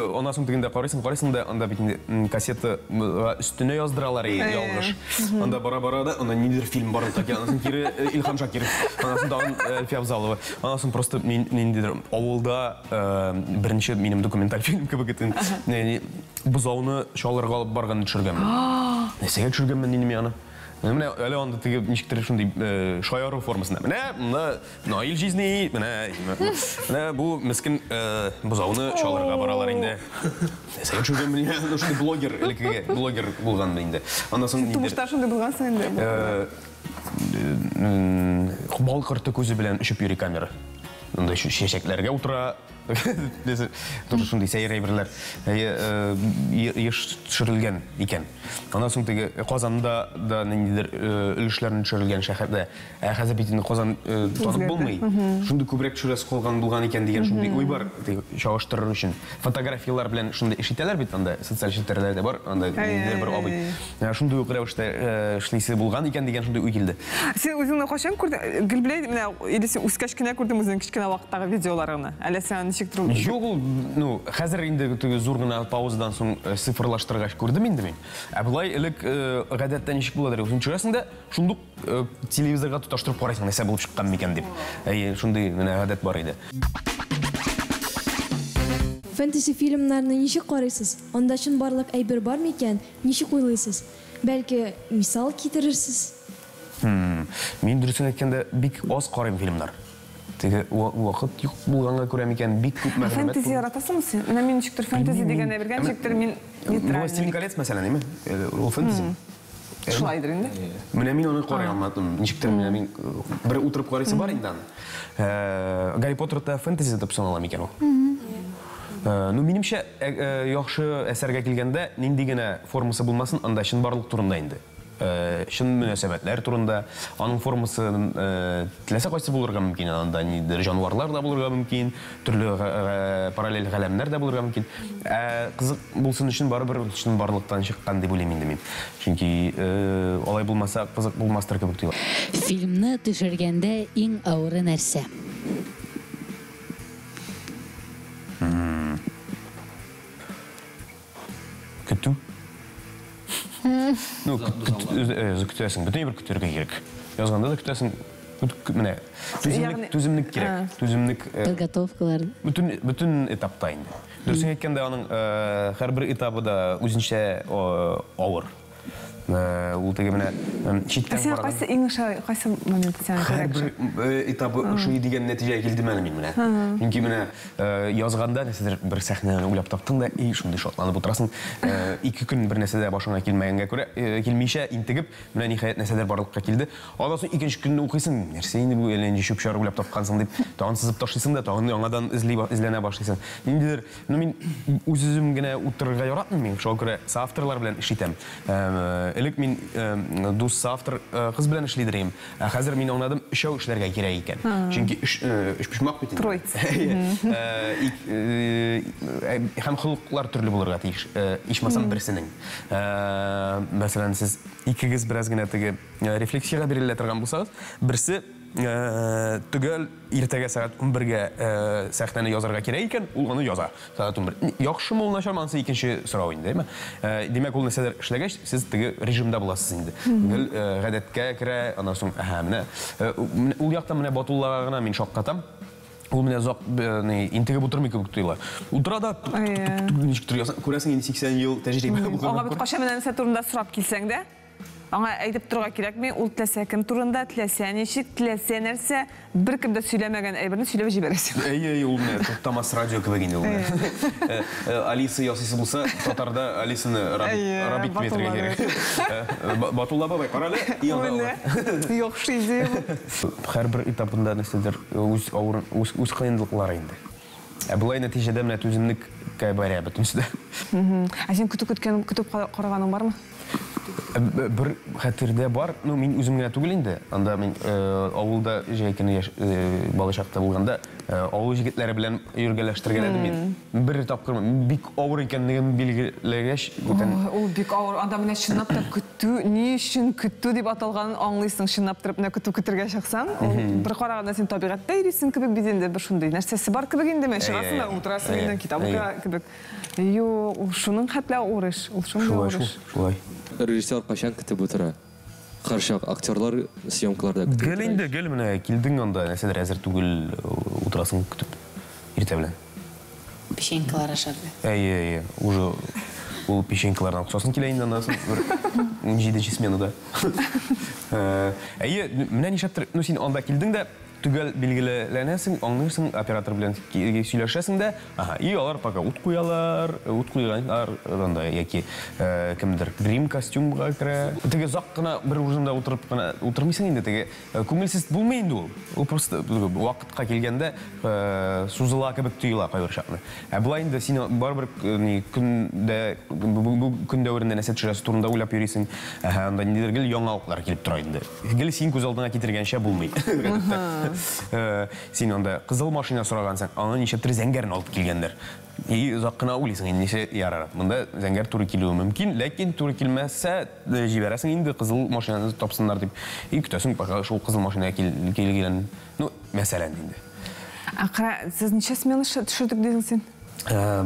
Онан соң тегендә карыйсың да анда бит кассета өстенә яздыралар ялгыш. Анда бара-бара да анда ниндидер фильм бар икән. Аннан кире Илхам Шакиров, аннан соң тагын Әлфия Павзалова. Аннан соң просто ниндидер авылда беренче минем документаль фильм кебек итен. Бузауны шалырга алып барган төшергәнмен. Нәрсәгә төшергәнмен инде мин аны? Менә әле анда теге ничектер шундый шаяру формасында. Менә Наил жизни, менә бу мескен бузауны шалырга баралар инде. Сәй шуган менә шундый блогер булган инде. Андан соң Тумыштар шундый булгансың инде. Бал кырты күзе белән өчеп йөри камера. Анда шешекләргә утыра. Тоже шундый сәйер әйберләр еш төшерелгән икән. Андан соң теге Казанда да ниндидер өлешләрне төшерелгән шәһәрдә. Хәзер бит инде Казан танып булмый. Шундый күбрәк төшерәсе калган булган икән дигән шундый уй бар. Чагыштырыр өчен фотографиялар белән шундый ишетәләр бит анда социаль челтәрләрдә бар. Анда бер абый. Шундый ук рәвештә эшлисе булган икән дигән шундый уй килде. Сен үзеңне кашан күрдең? Гөлбләй менә идесе үскәч кенә күрдем үзең кичкенә вакыттагы видеоларыңны. Әле сен Жоқ, ну, хәзер инде зур гына паузадан соң цифрлаштыргач күрдем инде мин. Ә булай элек гадәттә ничек буладыр? Үзең төшерәсең шундук телевизорга тоташтырып карайсың, нәрсә булып чыккан микән дип. Шундый менә гадәт бар иде. Фэнтези фильмнарны ничек карыйсыз? Анда чын барлык әйбер бар микән? Ничек уйлыйсыз? Бәлки мисал китерерсез? Мин дөресен әйткәндә бик аз карыйм фильмнар. Теге вакыт юк булганга күрә микән бик күп мәгълүмат. Фэнтези яратасыңмы син? Менә мин ничектер фэнтези дигәндә бергән ничектер мин Властелин колец мәсәлән, әйме? Ул фэнтези. Шулайдыр инде. Менә мин аны карый алмадым. Ничектер менә мин бер утырып карыйсы бар инде аны. Гарри Поттерда фэнтези дип санала микән ул? Ну, минемчә, яхшы әсәргә килгәндә нинди генә формасы булмасын, анда чын барлык турында инде. Шын мөнәсәбәтләр турында, аның формасы теләсә кайсы булырга мөмкин, анда нидер жануарлар да булырга мөмкин, төрле параллель галәмнәр дә булырга мөмкин. Кызык булсын өчен барыбер шын барлыктан чыккан дип уйлыйм инде мин. Чөнки алай булмаса, кызык булмастыр кебек тоела. Фильмны төшергәндә иң авыры нәрсә? Көтү. Ну, көтәсең, бүтән бер көтәргә кирәк. Язганда да көтәсең, менә түземлек кирәк. Түземлек подготовкалар. Бүтән этапта инде. Дөресен әйткәндә, аның һәрбер этабы да үзенчә авыр. Ул теге менә читтән барган. Кайсы иң кайсы момент сән кирәк? Һәр этабы шуй дигән нәтиҗәгә килдем әле мин менә. Чөнки менә язганда нәрсәдер бер сәхнәне уйлап таптың да, шундый шатланып утырасың. 2 көн бер нәрсә дә башыңа килмәгәнгә күрә, килмичә интегеп, менә ниһаять нәрсәдер барлыкка килде. Андан соң икенче көнне укыйсың, нәрсә инде бу әле инде чүп-чар уйлап тапкансың дип, тагын сызып ташлыйсың да, тагын яңадан изләнә башлыйсың. Ниндидер, ну мин үзем генә утырырга яратмыйм, шуңа күрә соавторлар белән эш итәм. Элек мин дус соавтор кыз белән эшлидерим. Хәзер мин аңладым, 3 эшләргә кирәк икән. Чөнки 3 почмак бит. Һәм хулыклар төрле булырга тиеш. Ичмасам берсенең. Мәсәлән, сез икегез бераз гына теге рефлексиягә бирелә торган булсагыз, берсе түгел иртәгә сәгать 11-гә сәхнәне язарга кирәк икән, ул аны яза. Сәгать 11. Яхшымы ул начармансы икенче сорау инде, әйме? Димәк, ул нәрсәдер эшләгәч, сез теге режимда буласыз инде. Түгел гадәткә керә, аннан соң менә ул якта менә Батуллага гына мин шаккатам. Ул менә зак интегеп утырмый кебек тоела. Утыра да ничектер ясаң, күрәсең инде 80 ел тәҗрибә булган. Аңа бит качан менә нәрсә турында сорап килсәң дә, аңа әйтеп торырга кирәкми, ул теләсә кем турында, теләсә ничек, теләсә нәрсә, бер кем дә сөйләмәгән әйберне сөйләп җибәрәсең. Ул менә туктамас радио кебек инде ул. Алиса ясыйсы булса, татарда Алисаны Рабит метргә кирәк. Батулла бабай, карале, янда. Яхшы идея. Һәрбер этапында нәрсәдер үз кыенлыклары инде. Булай нәтиҗәдә менә түземлек кайбаря бөтенсә. Син көтүп караганың бармы? Бер хәтердә бар, ну мин үзем генә түгел инде. Анда мин авылда җәйкене балачакта булганда, авыл җегетләре белән йөргәләштергән идем мин. Бер тапкыр бик авыр икәнлеген билгеләгәч, ул бик авыр. Анда менә чынлап та көтү, ни өчен көтү дип аталганын аңлыйсың, чынлап торып менә көтергә чыксаң, бер караганда син табигатьтә йөрисең кебек бит инде, бер шундый нәрсәсе бар кебек инде, мен чыгасың да утырасың инде китапка кебек. Юк, ул шуның хәтле урыш, ул шундый урыш. Шулай. Режиссер качан көтеп утыра? Каршы актерлар съемкаларда көтеп. Гел инде, гел менә килдең анда, нәрсәдер әзер түгел утырасың көтеп. Иртә белән. Печенькалар ашарды. Уже Ул печенькалардан сосын келейін андасын, 17-ші сменада. Әйе, менә нишәптер, син анда килдең дә, түгел билгеләнәсең, аңлыйсың, оператор белән сөйләшәсең дә, и алар пока ут куялар, ут куйганнар, анда яки кемдер грим костюмга керә. Теге зак кына бер урында утырып кына утырмыйсың инде, теге күңелсез булмый инде ул. Ул просто вакытка килгәндә сузыла кебек тоела кайбер чакны. Булай инде син барбер көндә көн дәверендә нәрсә төшерәсе турында уйлап йөрисең, анда ниндидер яңалыклар килеп тора инде. Гел син күз алдыңа китергәнчә булмый. Син анда кызыл машина сорагансың, аны ничектер зәңгәрне алып килгәннәр. И озак кына уйлыйсың, ничә ярар. Монда зәңгәр туры килүе мөмкин, ләкин туры килмәсә, җибәрәсең инде кызыл машинаны тапсыннар дип. И көтәсең, пока шул кызыл машина килгән. Ну, мәсәлән инде. Акра, сез ничә смена төшердек дидең син?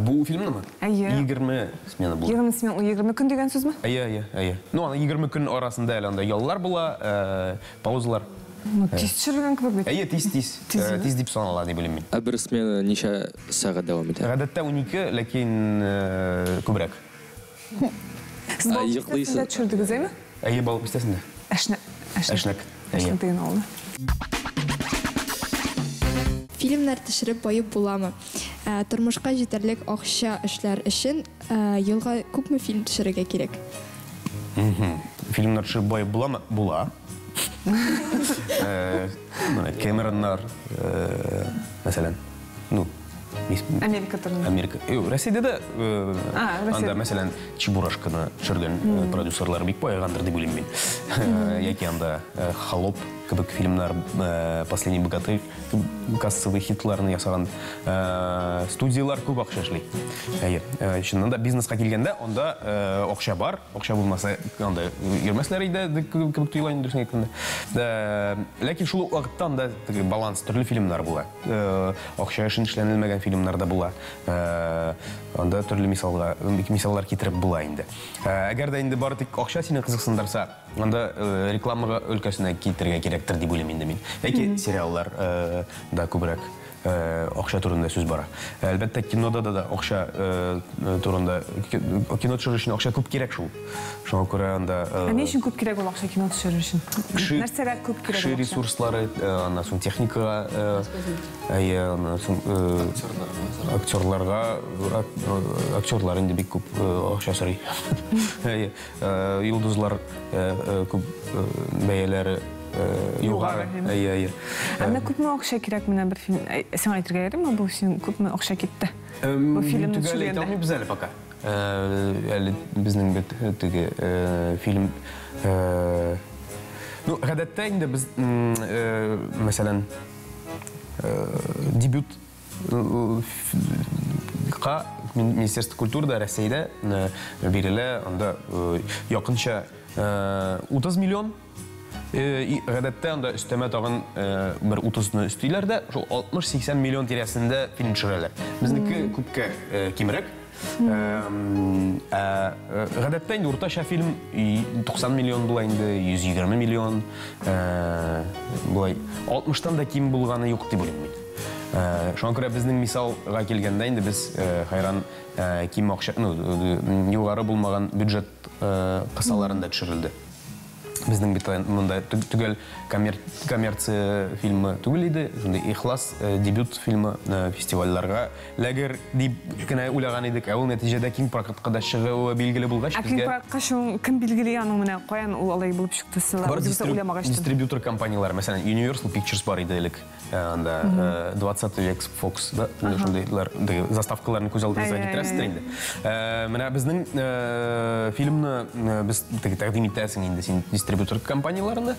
Бу фильмнымы? 20 смена булды. 20 смена, 20 көн дигән сүзме? Әйе. Ну, аны 20 көн арасында әле анда яллар була, паузалар. Тиз төшергән кебек бит. Әйе, тиз дип санала дип белмим. Бер смена ничә сәгать дәвам итә? Гадәттә 12, ләкин күбрәк. Сез балыкчысында төшердегез, әйме? Әйе, балык бистәсендә. Әшнәк. Әшнәк алды. Фильмнар төшереп байып буламы? Тормышка җитәрлек акча эшләр өчен елга күпме фильм төшерергә кирәк? Фильмнар төшереп байып буламы? Була. Кэмероннар, мәсәлән, Америка турында. Америка. Россиядә дә анда мәсәлән Чебурашканы төшергән продюсерлар бик байгандыр дип уйлыйм мин. Яки анда Холоп кебек фильмнар, Последний богатырь кассовый хитларны ясаган студиялар күп акча эшли. Әйе, чыннан да бизнеска килгәндә, анда акча бар, акча булмаса, анда йөрмәсләр иде кебек тоела инде дөресен әйткәндә. Ләкин шул вакыттан да баланс, төрле фильмнар була. Акча өчен эшләнелмәгән фильмнар да була. Анда төрле мисаллар китереп була инде. Әгәр дә инде бары тик акча сине кызыксындырса, анда рекламага өлкәсенә китергә кирәктер дип уйлыйм инде мин. Яки сериаллар да күбрәк акча турында сүз бара. Әлбәттә кинода да акча турында, кино төшерү өчен акча күп кирәк шул. Шуңа күрә анда Ни өчен күп кирәк ул акча кино төшерү өчен? Нәрсәгә күп кирәк? Кеше ресурслары, аннан соң техникага, аннан соң актерлар инде бик күп акча сорый. Йолдызлар күп бәяләре югары. Анда күпме акча кирәк менә бер фильм? Син әйтергә ярыймы, бу син күпме акча китте? Бу фильмны төшергәндә. Без әле пока. Әле безнең бит теге фильм ну, гадәттә инде без мәсәлән дебют Министерство культуры Россиядә бирелә, анда якынча 30 миллион. Гадәттә анда өстәмә тагын бер 30-ны өстиләр дә, 60-80 миллион тирәсендә фильм төшерәләр. Безнеке күпкә кимрәк. Гадәттә инде уртача фильм 90 миллион була инде, 120 миллион. Булай 60-тан да ким булганы юк дип уйлыйм мин. Шуңа күрә безнең мисалга килгәндә инде без хайран ким акча, югары булмаган бюджет кысаларында төшерелде. Безнең бит монда түгел коммерция фильмы түгел иде, ихлас дебют фильмы фестивальләргә ләгер дип кенә уйлаган идек, ул нәтиҗәдә киң прокатка да чыгуы билгеле булгач безгә. Киң прокатка шул кем билгели аның менә каян ул алай булып чыкты сылар, без уйламагач. Дистрибьютор компаниялар, мәсәлән, Universal Pictures бар иде элек, анда 20 век Fox да, шундыйлар заставкаларны күз алдыгызга китерәсез инде. Менә безнең фильмны без тәкъдим итәсең инде син дистрибьютор компанияларында.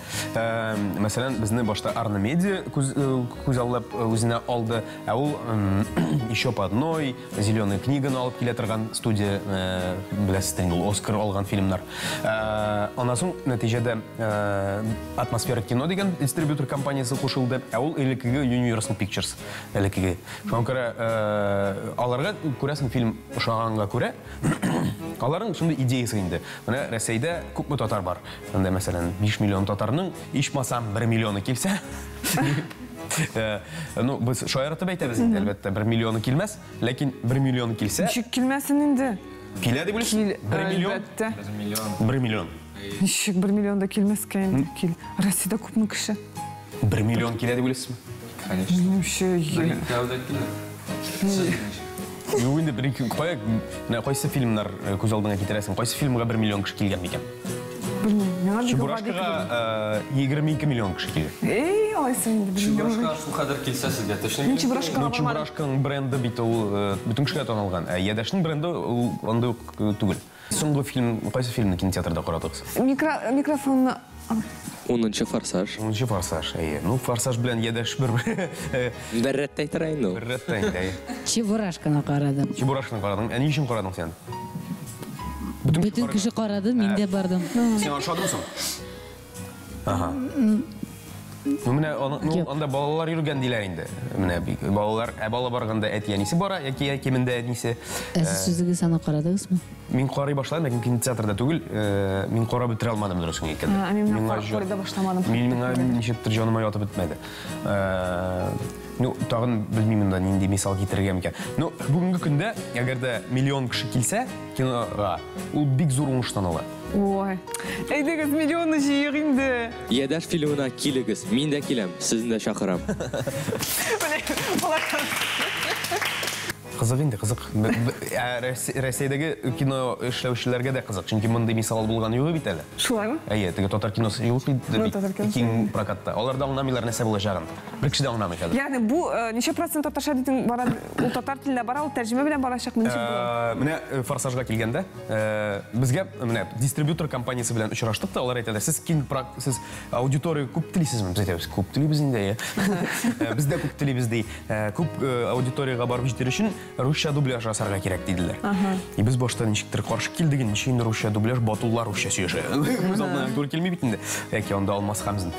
Мәсәлән, безне башта Арна Медиа күз алып үзенә алды, ә ул еще по одной зеленая книганы алып килә торган студия, беләсез инде, ул Оскар алган фильмнар. Аннан соң нәтиҗәдә Атмосфера кино дигән дистрибьютор компаниясе кушылды, ә ул элекеге Universal Pictures элекеге. Шуңа күрә аларга күрәсең фильм ошаганга күрә, аларның шундый идеясы инде. Менә Россиядә күпме татар бар. Анда мәсәлән 5 миллион татарның ичмасам 1 миллионы килсә, ну без шаяртып әйтәбез инде, әлбәттә 1 миллионы килмәс, ләкин 1 миллионы килсә, ничек килмәсен инде? Келеді білесің? 1 миллион? 1 миллион. Нешік 1 миллионда келмес кәйін кел. Россияда көпнің кіші. 1 миллион келеді білесің? Енді қойсы фильмнар көз алдыңа кетересің, қойсы фильмға 1 миллион кіші келген мекен? Чебурашкаға 22 миллион кіші келген. Алайсың енді 1 миллион. Чебурашка şu kadar келсе сізге, точно? Мен Чебурашкаға бармадым. Чебурашканың бренді бүтін кішіге тоналған. Едашның бренді онды түгіл. Соңғы фильм, қойсы фильмні кинотеатрда қорадығыз? Микрофонны... 10-шы форсаж. 10-шы форсаж, ну форсаж білен едаш бір... Бір рәтті айтырайын, ну. Бір рәтті айтырайын. Чебурашканы қарадым. Чебурашканы қарадым. Не үшін қарадың сен? Бүтін кіші қарады, мен де бардым. Сен ошадымсың? Аха. Онда балалар үйрген дейлер енді. Бала барғанда әті әнесі бара, әкемінде әнесі. Әсі сөзігі саны қарадыңыз ма? Мен қарай башладым, әкім кинотеатрда түгіл, мен қора бітіре алмадым дұрысын екенде. Мен қорайда башламадым. Мен нешеттір жоныма ятып бітмеді. Тағын білмеймін да нендей мисал кетіргем екен. Бүгінгі күнде, егерде миллион кіші келсе, киноға, ол бик зор оңыштан алады. Ой, әйдегіз миллионы жиық енді. Едаш фильмына келігіз, мен де келем, сізін де шақырам. Қызық енді, қызық. Рәсейдегі кино ішлеушілерге де қызық. Чүнки мұндай мисал болған үйі бит әлі. Шулай ма? Әйе, теге татар киносы үйі кең прокатта. Оларда оңнамилар нәрсе болы жағын. Бір кіші де оңнамай қалды. Яғни бұл неше процент татарша дейтін ол татар тілінде бара, ол тәржіме білен бара шақ неше болады? Міне форсажға келгенде, бізге дистрибьютор компаниясы білен ұшыраштық та, олар айтады, сіз аудиторию көп тілейсіз ме? Біз айтамыз, көп тілейбіз енді, бізде көп тілейбіз дей. Көп аудиторияға барып жетер үшін русша дубляж жасарға керек дейділер. И біз башта нешіктір қаршы келдіген, нешейін русша дубляж, батулар русша сүйеші. Көз алдына көрі келмей бітінде, әке онда алмас қамызын.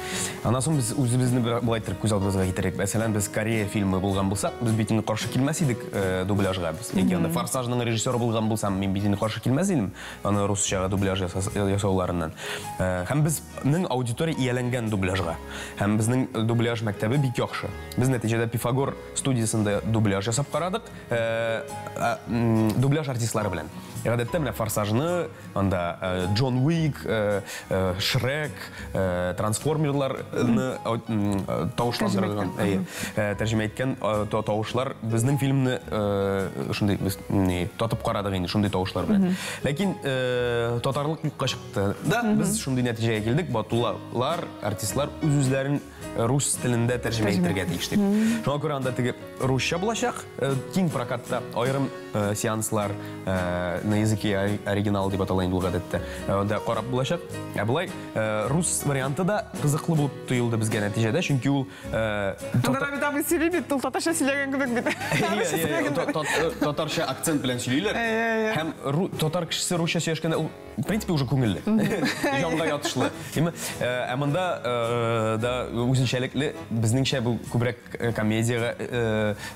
Анасын біз өзімізді бұлай тұрып көз алдымызға кетерек. Мәселен, біз Корея фильмі болған болсақ, біз бетіне қаршы келмес едік дубляжға біз. Әке онда форсажның режиссері болған болсам, мен бетіне қаршы келмес едім, аны русшаға дубляж жасауларынан. Хәм біздің аудитория иеленген дубляжға. Хәм біздің дубляж мәктәбі бик яқшы. Біз нәтижеде Пифагор студиясында дубляж жасап қарадық, дубляж артистлары білен. Ғадетті міне форсажны, анда Джон Уик, Шрек, трансформерларны тауышландырған. Тәржіме еткен тауышлар біздің фильмні татып қарадық енді, шындай тауышлар білен. Ләкин татарлық юққа шықты. Да, біз шындай нәтижеге келдік, батулар, артистлар өз-өзлерін рус тілінде тәржіме еттерге тейіштеп. Жоға көрі анда тігі русша болашақ, кең прокатта айырым сеанслар на языке оригинал деп аталайын бұл ғадетті. Онда қарап болашақ. Бұлай рус варианты да қызықлы болып тұйылды бізге нәтижеде, чүнки ол... Тұндар абит абы сөйлей бет, ол татарша сөйлеген көбек бет. Татарша акцент білен сөйлейлер. Хәм татар кішісі русша сөйлешкенде, ол в принципе уже көңілі. Жанға ятышлы. Әмінда да өзіншәліклі бізніңше бұл көбірек комедияға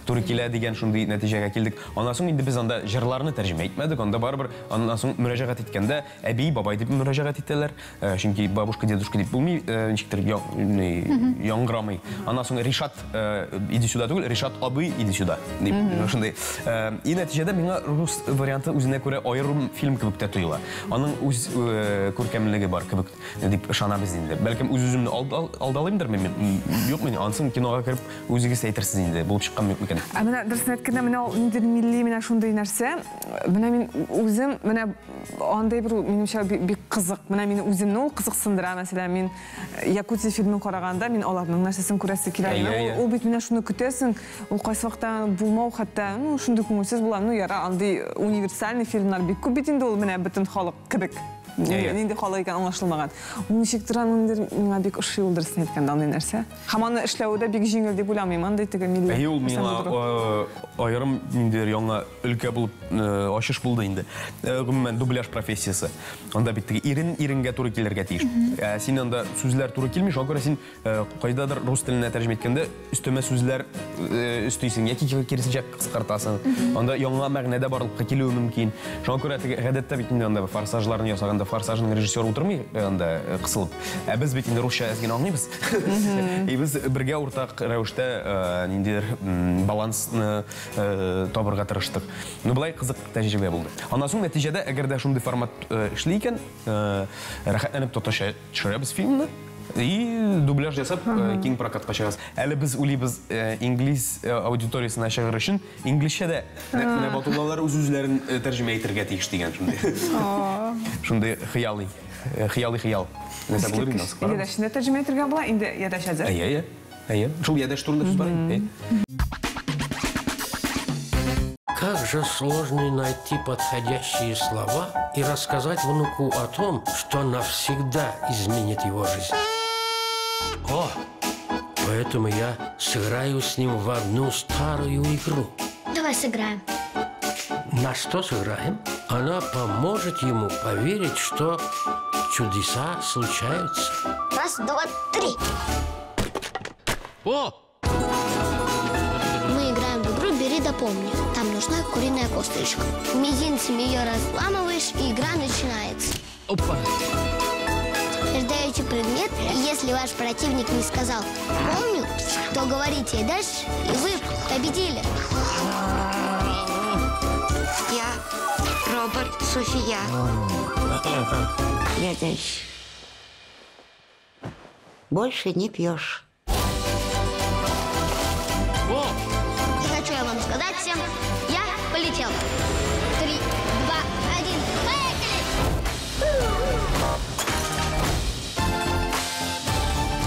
туры келе деген шындай нәтижеге келдік. Ондан соң енді біз анда жырларны тәржіме етмедік. Онда барыбір ондан соң мүрәжағат еткенде әбей, бабай деп мүрәжағат еттелер. Чүнки бабушка, дедушка деп болмай, нешіктір яңғырамай. Ондан соң Ришат иди сюда түгіл, Ришат абый иди сюда. И нәтижеде меңа рус варианты өзіне көре айырым фильм кібікте тұйыла. Оның өз көркемлігі бар кібік деп шана біздейінде. Бәлкім өз-өзімді алдалаймдыр мен? Жоқ мен, ансың киноға кіріп өзіге сәйтерсіз енді, болып шыққан мек екен. Мына дұрысын әткенде, мына нендер милли, мына шундай нәрсе, мына мен өзім, мына андай бір меніңше бек қызық, мына мен өзімні ол қызықсындыра, мәселен, мен Якутия фильмін қарағанда, мен олардың нәрсесін көресі келейін. Ол бет мына шуны күтесің, ол қайсы вақтан болмау, қатта, шунды көңілсіз болам, яра, андай универсальный фильмлар бек көп бетінде ол мына бүтін халық кібік. Ненде халық екен аңлашылмаған. Оның шектіран өңдер меңа бек ұшы олдырсын еткенде андай нәрсе. Хаманы ішлеуді бек жеңіл деп ойламайым, андай тігі милі. Ол меңа айырым нендер яңа үлке болып ашыш болды енді. Ғыммен дубляж профессиясы. Онда біттігі ирінге туры келерге тейіш. Сен онда сөзлер туры келмей, жоға көрі сен қайдадыр рус тіліне тәржім еткенде үстіме сөзлер үстейсің, яки керісінше қысқартасың. Онда яңа мәғінеде барлыққа келуі мүмкін. Жоға көрі ғадетті бітінде форсажларын ясағанда Форсажның режиссері отырмай, анда қысылып. Біз бет инде русша әзген аңлаймыз. Біз бірге ортақ рәвіште нендер балансны табырға тырыштық. Бұлай қызық тәжірибе болды. Андан соң нәтижеде, әгер де шундай формат ішлейкен, рахаттанып тоташа түсіреміз фильмні. И дубляж жасап, кең прокатқа шығасыз. Әлі біз ойлаймыз инглиз аудиториясына шығыр үшін, инглишшеде батулалар өз-өзлерін тәржіме етірге тегіш деген шындай қиял. Едәшінде тәржіме етірге бола, енді едәш әзір? Шыл едәш турында сөз бар. Как же сложно найти подходящие слова и рассказать внуку о том, что навсегда изменит его жизнь. О, поэтому я сыграю с ним в одну старую игру. Давай сыграем. На что сыграем? Она поможет ему поверить, что чудеса случаются. Раз, два, три. О! Мы играем в игру «Бери да помни». Там нужна куриная косточка. Мизинцем ее разламываешь, и игра начинается. Опа! Ждаете предмет, и если ваш противник не сказал «помню», то говорите «дальше», и вы победили. Я Роберт София. Я дальше. Больше не пьешь. И хочу я вам сказать всем, я полетел. 3, 2, 1, поехали!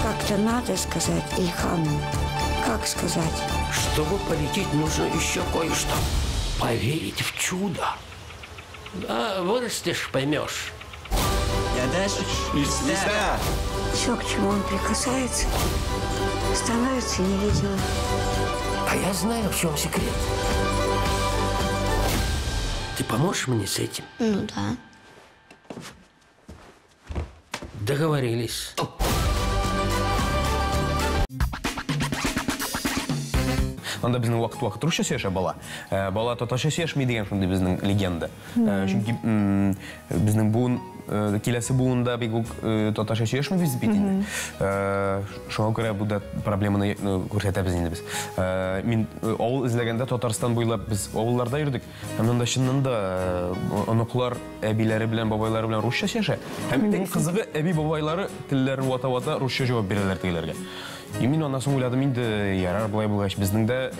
Как-то надо сказать Ильхану. Как сказать? Чтобы полететь, нужно еще кое-что. Поверить в чудо. А вырастешь, поймешь. Я дальше. Все, к чему он прикасается, становится невидимым. А я знаю, в чем секрет. Ты поможешь мне с этим? Ну да. Договорились. Анда біздің уақыт русша сөйші бала. Бала таташа сөйшмей деген шынды біздің легенда. Çünkü біздің буын, келесі буында бейгук таташа сөйшмей біз бейтінді. Шоға көре бұда проблеманы көрсетті біз. Мен ауыл ізлегенде Татарстан бойлап біз ауылларда жүрдік. Әмнанда шынында анықлар әбилері білен, бабайлары білен русша сөйші. Әм қызығы әби бабайлары тіллерін вата-вата русша жауап берелер тегілерге. И мен онdan соң ойладым, енді ярар бұлай болғаш. Біздің де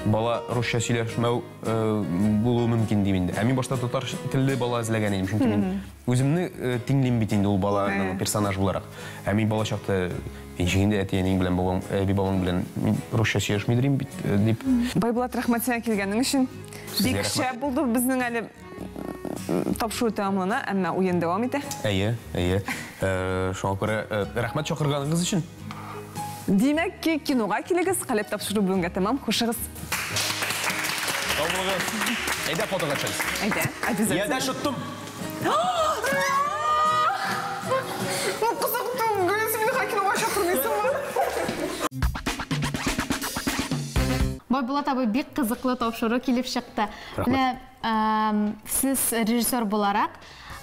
бала русша сөйлешмеу болуы мүмкін деймін. Мен башта татар тілді бала ізлеген едім. Çünkü мен өзімні теңлем бетінде ол бала персонаж боларақ. Мен бала шақты еншігінде әтейенің білен, әбі бабаң білен русша сөйлешмейдірім деп. Байболат, рахмат сен келгенің үшін. Бекші болды біздің әлі тапшуы тәмліна, әмі ойын давам еті. Әйе. Шоң көрі рахмат шақырғаныңыз үшін. Демек ке киноға келегіз, қалеп тапшыру бүгінгі тамам, қошығыз. Таумылығыз. Әйді фотоға чәліз. Әйді, әбізәлісін. Еді шұттым. Қызықтым, көресі мені киноға шақырмайсың ма? Байболат абай бек қызықлы тапшыру келіп шықты. Сіз режиссер боларақ,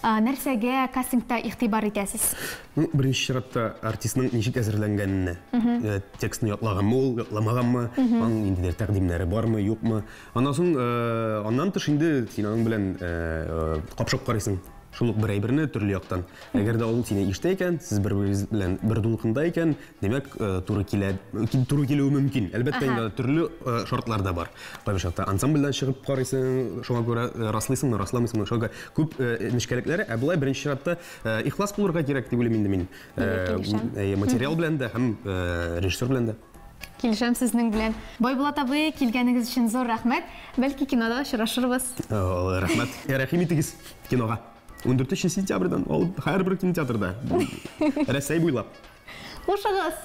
нәрсеге кастингта иқтибар етесіз? Бірінші шаратта артистінің нешік әзірленгеніне, текстін ятлаганмы ол, ятламағанмы, оның енділер тәқдимлері бар ма, yok ма. Аннан тыш енді сенің білен қапшап қарайсың. Шулық бір әйбіріні түрлі яқтан. Әгер де ол сені іште екен, сіз бір-біріңіз бір дұлқында екен, демек туры келуі мүмкін. Әлбәтте енді түрлі шартларда бар. Қай бір шақта ансамбльдан шығып қарайсың, шоға көрі раслайсың, расламайсың. Шоға көп нішкәліклері, әбілай бірінші шаратта ихлас болырға керек деп өлемейді мен. Материал білен де, һәм режиссер білен де. Келішем сіздің білен. Байболат абай келгеніңіз үшін зор рахмет. Бәлкі кинода ұшырашырбыз. Рахмет. Рахим етігіз киноға. 14 сентябрьдан ол һәр бір кинотеатрда. Рәсәй буйлап. Қошығыз.